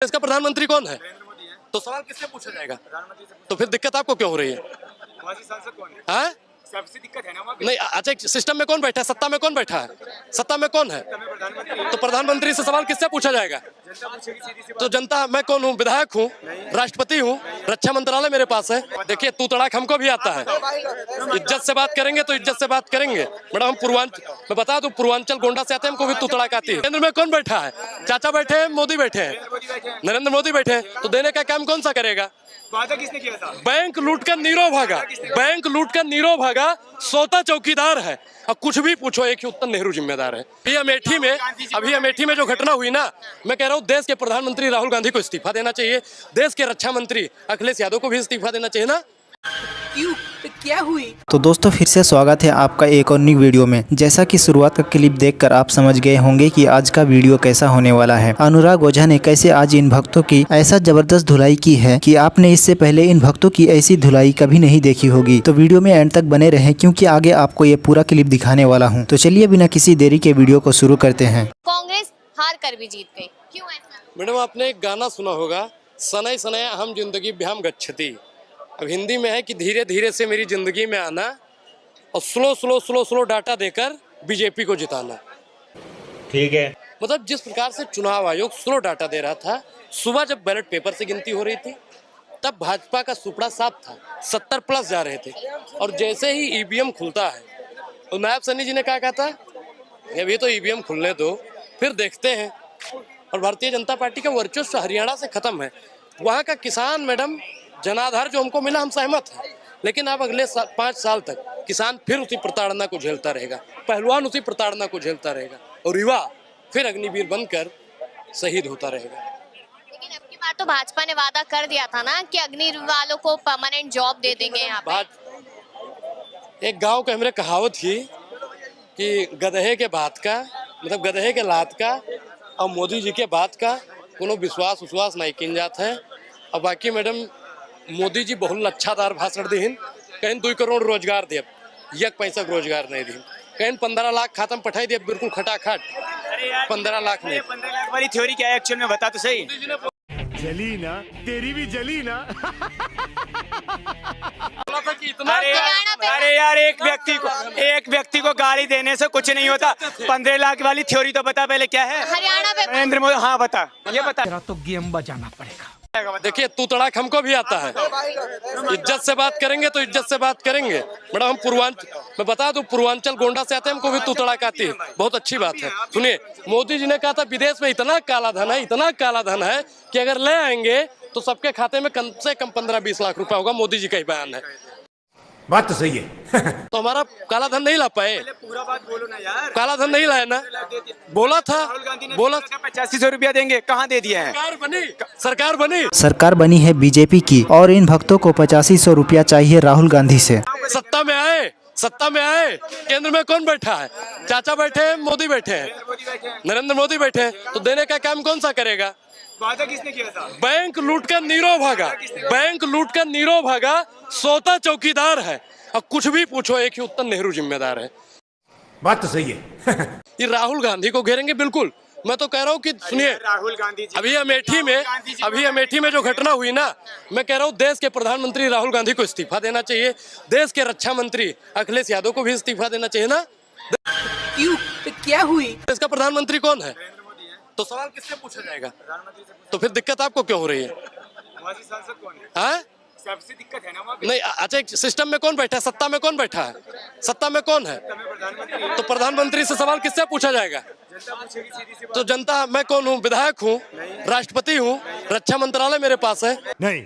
इसका प्रधानमंत्री कौन है? तो सवाल किससे पूछा जाएगा? तो फिर दिक्कत आपको क्यों हो रही है? सांसद कौन है? हाँ? सबसे दिक्कत है ना वहाँ पे। नहीं, अच्छा सिस्टम में कौन बैठा है? सत्ता में कौन बैठा है? सत्ता में कौन है? तो प्रधानमंत्री से सवाल किससे पूछा जाएगा? जनता पूछेगी सीधी सी तो बात। जनता, मैं कौन हूँ? विधायक हूँ, राष्ट्रपति हूँ, रक्षा मंत्रालय मेरे पास है। देखिए, तू तड़ाक हमको भी आता है। इज्जत से बात करेंगे तो इज्जत से बात करेंगे। मैडम, हम पूर्वांचल, मैं बता दूं, पूर्वांचल गोंडा से आते हैं, हमको भी तू तड़ाक आती है। केंद्र में कौन बैठा है? चाचा बैठे हैं, मोदी बैठे हैं, नरेंद्र मोदी बैठे हैं। तो देने का काम कौन सा करेगा? वादा किसने किया था? बैंक लूट कर नीरो भागा, बैंक लूट कर नीरो भागा, सोता चौकीदार है। अब कुछ भी पूछो, एक ही उत्तर, नेहरू जिम्मेदार है। अभी अमेठी में जो घटना हुई ना, मैं कह रहा हूँ देश के प्रधानमंत्री राहुल गांधी को इस्तीफा देना चाहिए, देश के रक्षा मंत्री अखिलेश यादव को भी इस्तीफा देना चाहिए ना। क्यों? तो क्या हुई? तो दोस्तों, फिर से स्वागत है आपका एक और नई वीडियो में। जैसा कि शुरुआत का क्लिप देखकर आप समझ गए होंगे कि आज का वीडियो कैसा होने वाला है। अनुराग ओझा ने कैसे आज इन भक्तों की ऐसा जबरदस्त धुलाई की है कि आपने इससे पहले इन भक्तों की ऐसी धुलाई कभी नहीं देखी होगी। तो वीडियो में एंड तक बने रहें, क्योंकि आगे आपको ये पूरा क्लिप दिखाने वाला हूँ। तो चलिए बिना किसी देरी के वीडियो को शुरू करते हैं। कांग्रेस हार कर भी जीत गई, क्यों ऐसा? मैडम, आपने एक गाना सुना होगा, सनय सनय हम जिंदगी भ्याम गच्छति। अब हिंदी में है कि धीरे धीरे से मेरी जिंदगी में आना और slow slow slow slow data देकर बीजेपी को जिताना। ठीक है। मतलब जिस प्रकार से चुनाव आयोग स्लो डाटा दे रहा था, सुबह जब बैलेट पेपर से गिनती हो रही थी तब भाजपा का सुपड़ा साफ था, 70 प्लस जा रहे थे। और जैसे ही ईवीएम खुलता है, तो नायब सन्नी जी ने कहा था, अभी तो ईवीएम खुलने दो, फिर देखते हैं। और भारतीय जनता पार्टी का वर्चस्व हरियाणा से खत्म है। वहाँ का किसान, मैडम, जनाधार जो हमको मिला, हम सहमत हैं, लेकिन अब अगले 5 साल तक किसान फिर उसी प्रताड़ना को झेलता रहेगा, पहलवान उसी प्रताड़ना को झेलता रहेगा, और युवा फिर अग्निवीर बनकर शहीद होता रहेगा। लेकिन अब की बार तो भाजपा ने वादा कर दिया था ना कि अग्निवीर वालों को परमानेंट जॉब दे देंगे यहाँ पे। एक गांव के हमरे कहावत थी कि गधे के बात का, मतलब गधे के लात का और मोदी जी के बात का कोनो विश्वास नहीं किन जात है। और बाकी मैडम, मोदी जी बहुत अच्छादार भाषण दीन, कहीं 2 करोड़ रोजगार दे, 1 पैसा रोजगार नहीं दीन, कहीं 15 लाख खाता में पठाई दे, बिल्कुल खटाखट 15 लाख नहीं। 15 लाख वाली थ्योरी क्या है एक्चुअल में, बता तो सही। जली ना, तेरी भी जली ना। अरे यार, एक व्यक्ति को गाली देने से कुछ नहीं होता। 15 लाख वाली थ्योरी तो बता पहले क्या है। हरियाणा में नरेंद्र मोदी, हाँ बता, ये बता। तेरा तो गेम बजाना पड़ेगा। देखिए, तू तड़ाक हमको भी आता है। इज्जत से बात करेंगे तो इज्जत से बात करेंगे। मैडम, हम मैं बता दूं, पूर्वांचल गोंडा से आते हैं, हमको भी तू तड़ाक आती है। बहुत अच्छी बात है। सुनिए, मोदी जी ने कहा था विदेश में इतना काला धन है कि अगर ले आएंगे तो सबके खाते में कम से कम 15-20 लाख रुपया होगा। मोदी जी का ही बयान है। बात तो सही है। तो हमारा काला धन नहीं ला पाए। पूरा बात बोलो ना यार। काला धन नहीं लाया ना, बोला था। 8500 रुपया देंगे, कहाँ दे दिया है? सरकार बनी है बीजेपी की, और इन भक्तों को 8500 रुपया चाहिए राहुल गांधी से। सत्ता में आए, केंद्र में कौन बैठा है? चाचा बैठे हैं, मोदी बैठे हैं, नरेंद्र मोदी बैठे हैं। तो देने का काम कौन सा करेगा? वादा किसने किया था? बैंक लूट कर नीरो भागा, सोता चौकीदार है। अब कुछ भी पूछो, एक ही उत्तर, नेहरू जिम्मेदार है। बात तो सही है। ये राहुल गांधी को घेरेंगे बिल्कुल। मैं तो कह रहा हूँ कि सुनिए, राहुल गांधी जी, अभी अमेठी में जो घटना हुई ना, मैं कह रहा हूँ देश के प्रधानमंत्री राहुल गांधी को इस्तीफा देना चाहिए, देश के रक्षा मंत्री अखिलेश यादव को भी इस्तीफा देना चाहिए ना। क्यों? तो क्या हुई? देश का प्रधानमंत्री कौन है? तो सवाल किससे पूछा जाएगा? तो फिर दिक्कत आपको क्यों हो रही है? सांसद कौन है? हाँ? सबसे दिक्कत है ना वहाँ पे। नहीं, अच्छा सिस्टम में कौन बैठा है? सत्ता में कौन बैठा है? सत्ता में कौन है? तो प्रधानमंत्री से सवाल किससे पूछा जाएगा? जनता पूछेगी सीधी सी बात। तो जनता, मैं कौन हूँ? विधायक हूँ, राष्ट्रपति हूँ, रक्षा मंत्रालय मेरे पास है। नहीं।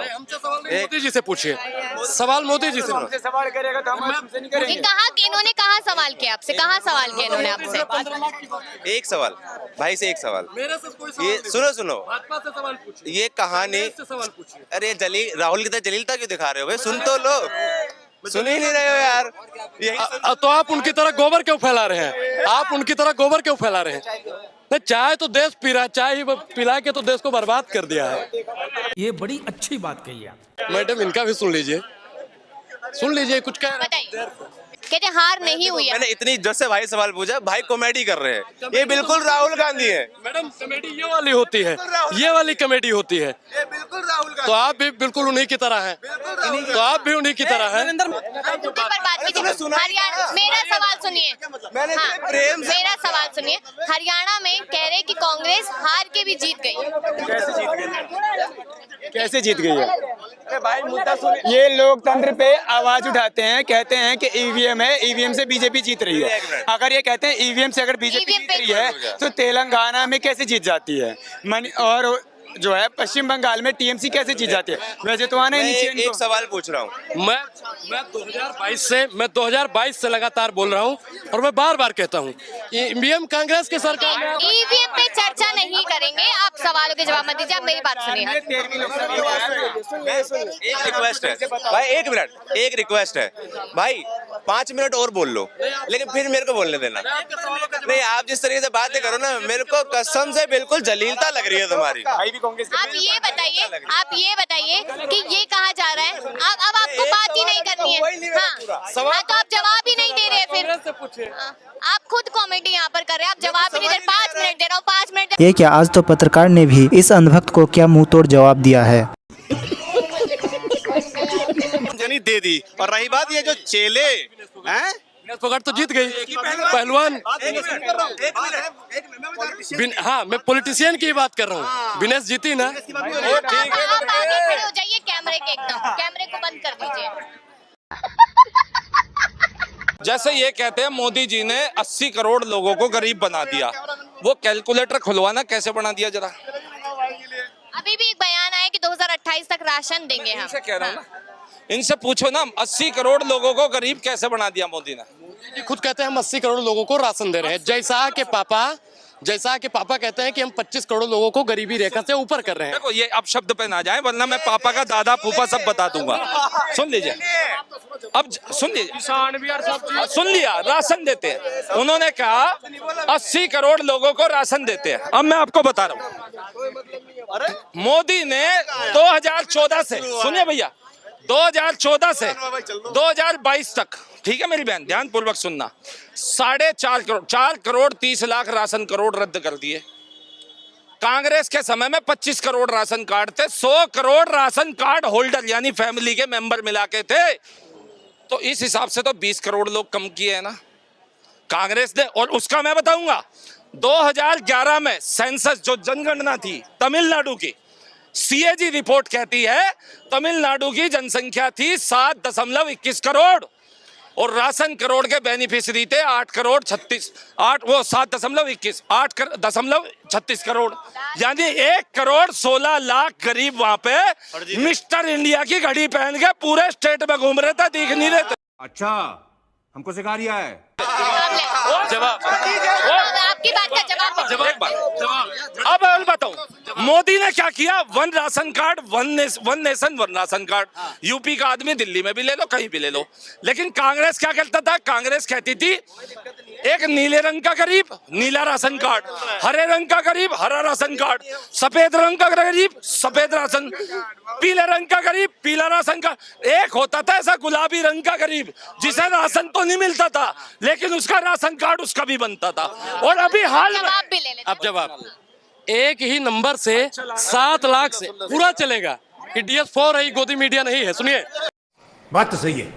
हमसे सवाल नहीं, मोदी जी से पूछिए सवाल। मोदी जी से हमसे सवाल करेगा तो हम तुमसे नहीं करेंगे। इन्होंने कहाँ सवाल किया आपसे? कहाँ सवाल किया इन्होंने आपसे? एक सवाल भाई से, एक सवाल। मेरे से कोई सवाल ये नहीं। सुनो भाजपा से सवाल पूछिए। ये कहानी, सवाल पूछिए। अरे राहुल की तरह जलीलता क्यों दिखा रहे हो भाई? सुन तो लो, सुन ही नहीं रहे हो यार। यही तो आप उनकी तरह गोबर क्यों फैला रहे हैं? आप उनकी तरह गोबर क्यों फैला रहे हैं? नहीं, चाय तो देश पी रहा है, चाय ही पिला के तो देश को बर्बाद कर दिया है। ये बड़ी अच्छी बात कही आप। मैडम, इनका भी सुन लीजिए, कुछ कह रहे हैं। कहते हैं हार नहीं हुई है। मैंने इतनी इज्जत से भाई सवाल पूछा, भाई कॉमेडी कर रहे हैं, ये बिल्कुल राहुल गांधी है। मैडम कॉमेडी ये वाली होती है, ये वाली कॉमेडी होती है। ये बिल्कुल राहुल तो आप भी बिल्कुल उन्हीं की तरह हैं, तो आप भी उन्हीं की तरह हैं। मुद्दे पर बात कीजिए। हरियाणा, मेरा सवाल सुनिए। मैंने हाँ, इतने प्रेम से मेरा सवाल सुनिए। हरियाणा में कह रहे कि कांग्रेस हार के भी जीत गई। कैसे जीत गई है? भाई मुद्दा सुनिए। ये लोकतंत्र पे आवाज उठाते हैं, कहते हैं कि ईवीएम है, ईवीएम से बीजेपी जीत रही है। अगर ये कहते हैं ईवीएम से अगर बीजेपी EVM जीत पे रही है तो तेलंगाना में कैसे जीत जाती है? और जो है पश्चिम बंगाल में टीएमसी कैसे जीत जाती है? वैसे तो आना ही नहीं चाहिए एक इनको। सवाल पूछ रहा हूँ। मैं 2022 से लगातार बोल रहा हूँ और मैं बार बार कहता हूँ ईवीएम कांग्रेस की सरकार में। ईवीएम पे चर्चा नहीं करेंगे, आप सवालों के जवाब मत दीजिए, आप मेरी बात सुनिए। एक रिक्वेस्ट है भाई, एक मिनट, एक रिक्वेस्ट है भाई, 5 मिनट और बोल लो, लेकिन फिर मेरे को बोलने देना। नहीं, आप जिस तरीके से बातें करो ना, मेरे को कसम से बिल्कुल जलीलता लग रही है तुम्हारी। आप ये बताइए कि ये कहा जा रहा है, अब आपको बात ही नहीं करनी है। हाँ, तो आप जवाब ही नहीं दे रहे फिर। हाँ, आप खुद कॉमेडी यहाँ पर कर रहे हैं, आप जवाब ही नहीं दे रहे। 5 मिनट दे रहा हूँ, 5 मिनट। ये क्या, आज तो पत्रकार ने भी इस अंधभक्त को क्या मुंह तोड़ जवाब दिया है। जनी दे दी। और रही बात ये जो चेले हैं, पकड़ तो जीत गई पहलवान। हाँ, मैं पॉलिटिशियन की बात कर रहा हूँ। विनेश जीती ना। आप आगे खड़े हो जाइए कैमरे के, एकदम कैमरे को बंद कर दीजिए। जैसे ये कहते हैं मोदी जी ने 80 करोड़ लोगों को गरीब बना दिया, वो कैलकुलेटर खुलवाना कैसे बना दिया जरा। अभी भी एक बयान आया कि 2028 तक राशन देंगे हम। इनसे कह रहा हूँ ना, इनसे पूछो ना 80 करोड़ लोगों को गरीब कैसे बना दिया मोदी ने। ये खुद कहते हैं हम 80 करोड़ लोगों को राशन दे रहे हैं। जैसा के पापा कहते हैं कि हम 25 करोड़ लोगों को गरीबी रेखा से ऊपर कर रहे हैं। देखो ये अब शब्द पे ना जाए, वरना मैं पापा का दादा फूफा सब बता दूंगा। सुन लीजिए, अब सुन लीजिए, सुन लिया, राशन देते हैं। उन्होंने कहा 80 करोड़ लोगों को राशन देते हैं। अब मैं आपको बता रहा हूँ, मोदी ने 2014 से, सुनिए भैया, 2014 से 2022 तक, ठीक है मेरी बहन, ध्यान पूर्वक सुनना, 4.5 करोड़, 4 करोड़ 30 लाख राशन करोड़ रद्द कर दिए। कांग्रेस के समय में 25 करोड़ राशन कार्ड थे, 100 करोड़ राशन कार्ड होल्डर यानी फैमिली के मेंबर मिला के थे। तो इस हिसाब से तो 20 करोड़ लोग कम किए हैं ना कांग्रेस ने। और उसका मैं बताऊंगा, 2011 में सेंसस जो जनगणना थी तमिलनाडु की, सीएजी रिपोर्ट कहती है तमिलनाडु की जनसंख्या थी 7.21 करोड़ और राशन करोड़ के बेनिफिशियरी थे 8.36 करोड़, यानी 1 करोड़ 16 लाख गरीब वहां पे मिस्टर इंडिया की घड़ी पहन के पूरे स्टेट में घूम रहे थे, दिख नहीं रहे थे। अच्छा, हमको सिखा रिया है। जवाब आपकी बात का जवाब एक बार अब मैं बताऊं, मोदी ने क्या किया। 1 ration card, 1 nation 1 ration card. UP का आदमी दिल्ली में भी ले लो, कहीं भी ले लो। लेकिन कांग्रेस क्या करता था, कांग्रेस कहती थी एक नीले रंग का गरीब नीला राशन कार्ड, हरे रंग का गरीब हरा राशन कार्ड, सफेद रंग का गरीब सफेद राशन, पीले रंग का गरीब पीला राशन कार्ड। एक होता था ऐसा गुलाबी रंग का गरीब जिसे राशन तो नहीं मिलता था लेकिन उसका राशन कार्ड उसका भी बनता था। और अभी हाल में जवाब भी ले लेते। अब जवाब एक ही नंबर से 7 लाख से पूरा चलेगा। DS4 है, गोदी मीडिया नहीं है। सुनिए, बात तो सही है।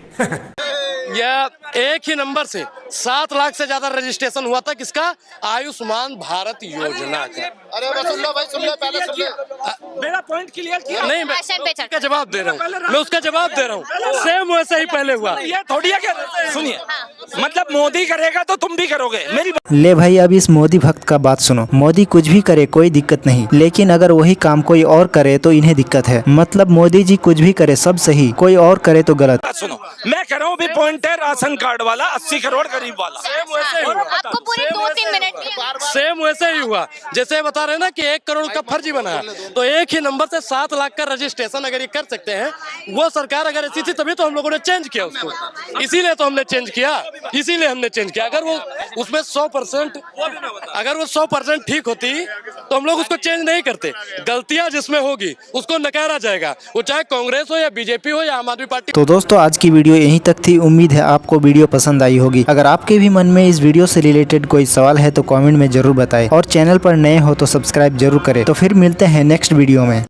यह एक ही नंबर से 7 लाख से ज्यादा रजिस्ट्रेशन हुआ था किसका, आयुष्मान भारत योजना का। अरे सुन लो भाई, सुन लो, पहले सुन लो। मेरा पॉइंट क्लियर किया नहीं, मैं राशन पे उसका जवाब दे रहा हूँ, मैं उसका जवाब दे रहा हूँ। सेम वैसे ही पहले हुआ। ये थोड़ी है कि सुनिए, मतलब मोदी करेगा तो तुम भी करोगे। मेरी ले भाई, अब इस मोदी भक्त का बात सुनो। मोदी कुछ भी करे कोई दिक्कत नहीं, लेकिन अगर वही काम कोई और करे तो इन्हें दिक्कत है। मतलब मोदी जी कुछ भी करे सब सही, कोई और करे तो गलत। सुनो, मैं कह रहा हूँ, पॉइंट है राशन कार्ड वाला 80 करोड़ गरीब वाला। आपको पूरे 2-3 मिनट सेम वैसे ही हुआ जैसे बता रहे हैं ना कि 1 करोड़ का फर्जी बना है, तो एक ही नंबर से 7 लाख का रजिस्ट्रेशन अगर ये कर सकते हैं, वो सरकार अगर ऐसी थी तभी तो हम लोगों ने चेंज किया उसको, इसीलिए तो हमने चेंज किया। इसीलिए हमने चेंज किया। अगर वो उसमें 100% अगर वो 100% ठीक होती तो हम लोग उसको चेंज नहीं करते। गलतियां जिसमें होगी उसको नकारा जाएगा, वो चाहे कांग्रेस हो या बीजेपी हो या आम आदमी पार्टी। तो दोस्तों आज की वीडियो यहीं तक थी। उम्मीद है आपको वीडियो पसंद आई होगी। अगर आपके भी मन में इस वीडियो से रिलेटेड कोई सवाल है तो कमेंट में जरूर बताएं और चैनल पर नए हो तो सब्सक्राइब जरूर करें। तो फिर मिलते हैं नेक्स्ट वीडियो में।